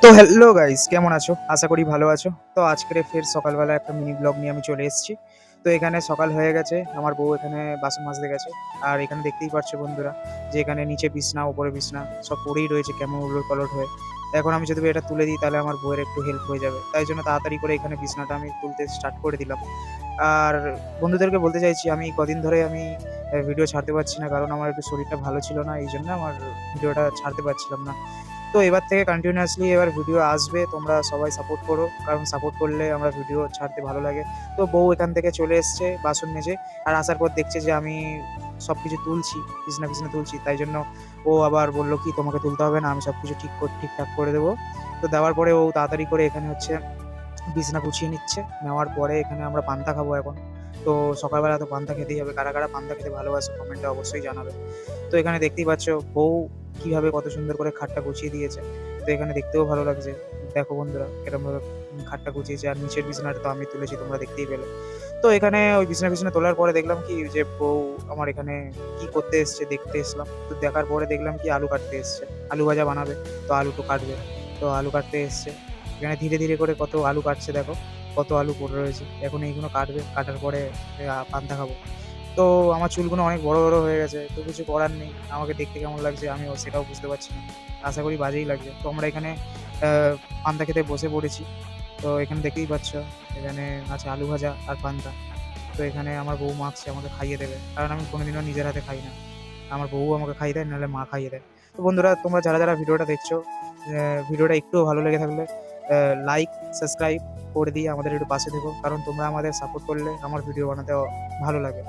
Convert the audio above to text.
তো hello guys, কেমন আছো? আশা করি ভালো আছো। তো আজকে ফের সকালবেলা একটা মিনি ব্লগ নিয়ে আমি চলে এসেছি। তো এখানে সকাল হয়ে গেছে, আমার বউ এখানে বাসন মাজতে গেছে। আর এখানে দেখতেই পারছো বন্ধুরা যে এখানে নিচে বিছনা, উপরে বিছনা সব পড়েই রয়েছে কেমন উলটপালট হয়ে। এখন আমি যদি এটা তুলে দিই তাহলে আমার বউয়ের একটু হেল্প হয়ে যাবে। তাই জন্য তাড়াতাড়ি করে এখানে বিছনাটা আমি তুলতে স্টার্ট করে দিলাম। আর বন্ধুদেরকে বলতে চাইছি আমি কদিন ধরে আমি ভিডিও ছাড়তে পারছি না, কারণ আমার একটু শরীরটা ভালো ছিল না। এইজন্য আমার ভিডিওটা ছাড়তে পারছিলাম না। তো এবার থেকে কন্টিনিউয়াসলি এবার ভিডিও আসবে। তোমরা সবাই সাপোর্ট করো। কারণ সাপোর্ট করলে আমরা ভিডিও ছাড়তে ভালো লাগে। তো বউ এখান থেকে চলে এসছে বাসন মেজে। আর আসার পর দেখছে যে আমি সবকিছু তুলছি, বিছনা তুলছি। তাই জন্য ও আবার বলল কি, "তোমাকে তুলতে হবে না। আমি সবকিছু ঠিকঠাক করে দেবো।" তো দেওয়ার পরে ও তাড়াতাড়ি করে এখানে হচ্ছে বিছানা গুছিয়ে নিচ্ছে। নেওয়ার পরে এখানে আমরা পান্তা খাবো এখন। তো সকালবেলা তো পান্তা খেতেই হবে। কারা পান্তা খেতে ভালোবাসো কমেন্টে অবশ্যই জানাবে। তো এখানে দেখতেই পাচ্ছ বউ কিভাবে কত সুন্দর করে খাটটা গুছিয়ে দিয়েছে। তো এখানে দেখতেও ভালো লাগছে। দেখো বন্ধুরা এরমভাবে খাটটা গুছিয়েছে। আর নিচের বিছানাটা তো আমি তুলেছি, তোমরা দেখতেই পেলে। তো এখানে ওই বিছানা তোলার পরে দেখলাম কি যে বউ আমার এখানে কি করতে এসছে দেখতে এসলাম। তো দেখার পরে দেখলাম কি আলু কাটতে এসছে। আলু ভাজা বানাবে। তো আলু তো কাটবে। তো আলু কাটতে এসছে। এখানে ধীরে করে কত আলু কাটছে দেখো। কত আলু পড়ে রয়েছে। এখন এইগুলো কাটবে। কাটার পরে পান্তা খাবো। তো আমার চুলগুলো অনেক বড় হয়ে গেছে। তো কিছু করার নেই। আমাকে দেখতে কেমন লাগছে আমিও সেটাও বুঝতে পারছি না। আশা করি বাজেই লাগছে। তো আমরা এখানে আ পান্তা খেতে বসে পড়েছি। তো এখানে দেখতেই পাচ্ছ এখানে আছে আলু ভাজা আর পান্তা। তো এখানে আমার বউ মাখছে আমাকে খাইয়ে দেবে। কারণ আমি কোনোদিনও নিজের হাতে খাই না। আমার বউ আমাকে খাইয়ে দেয়, নাহলে মা খাইয়ে দেয়। তো বন্ধুরা তোমরা যারা ভিডিওটা দেখছো, ভিডিওটা একটুও ভালো লেগে থাকলে লাইক, সাবস্ক্রাইব করে দিয়ে আমাদের একটু পাশে থেকো। কারণ তোমরা আমাদের সাপোর্ট করলে আমার ভিডিও বানাতে ভালো লাগে।